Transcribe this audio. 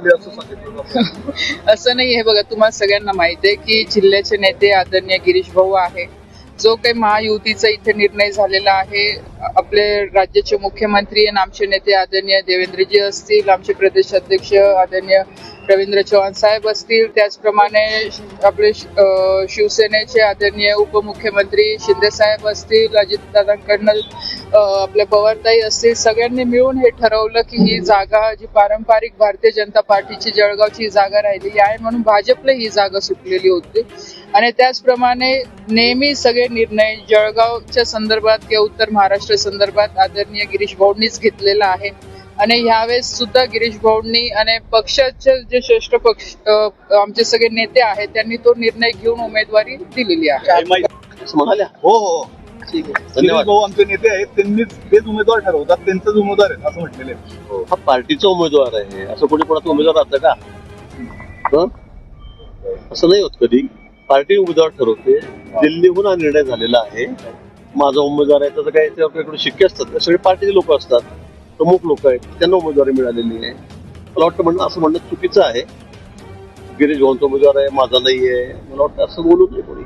आली असं सांगितलं जातं. असं नाही हे बघा, तुम्हाला सगळ्यांना माहिती आहे की जिल्ह्याचे नेते आदरणीय गिरीश भाऊ आहे. जो काही महायुतीचा इथे निर्णय झालेला आहे, आपले राज्याचे मुख्यमंत्री आणि आमचे नेते आदरणीय देवेंद्रजी असतील, आमचे प्रदेश अध्यक्ष आदरणीय रवींद्र चव्हाण साहेब असतील, त्याचप्रमाणे आपले शिवसेनेचे आदरणीय उपमुख्यमंत्री शिंदे साहेब असतील, अजितदादांकडनं आपल्या पवारताई असतील, सगळ्यांनी मिळून हे ठरवलं की ही जागा जी पारंपरिक भारतीय जनता पार्टीची जळगावची जागा राहिलेली आहे म्हणून भाजपला ही जागा सुटलेली होती. आणि त्याचप्रमाणे नेहमी सगळे निर्णय जळगावच्या संदर्भात किंवा उत्तर महाराष्ट्र संदर्भात आदरणीय गिरीश भाऊंनीच घेतलेला आहे. आणि ह्यावेळेस सुद्धा गिरीश भाऊंनी आणि पक्षाचे जे श्रेष्ठ पक्ष आमचे सगळे नेते आहेत त्यांनी तो निर्णय घेऊन उमेदवारी दिलेली आहे. म्हणाल्या हो हो ठीक आहे, गिरीश धन्यवाद. भाऊ आमचे नेते आहेत, त्यांनीच तेच उमेदवार ठरवतात, त्यांचाच उमेदवार आहेत असं म्हटलेले आहे. हो, हा पार्टीचा उमेदवार आहे, असं कोणी कोणाचा उमेदवार राहतं का? हं? असं नाही होत कधी. पार्टी उमेदवार ठरवते. दिल्लीहून हा निर्णय झालेला आहे. माझा उमेदवार आहे त्याचं काय त्याकडे शिक्के असतात, सगळे पार्टीचे लोक असतात, प्रमुख लोक आहेत, त्यांना उमेदवारी मिळालेली आहे. मला वाटतं असं म्हणणं चुकीचं आहे. गिरीश भाऊंचा उमेदवार आहे, माझा नाही आहे, मला वाटतं असं बोलू नये कोणी.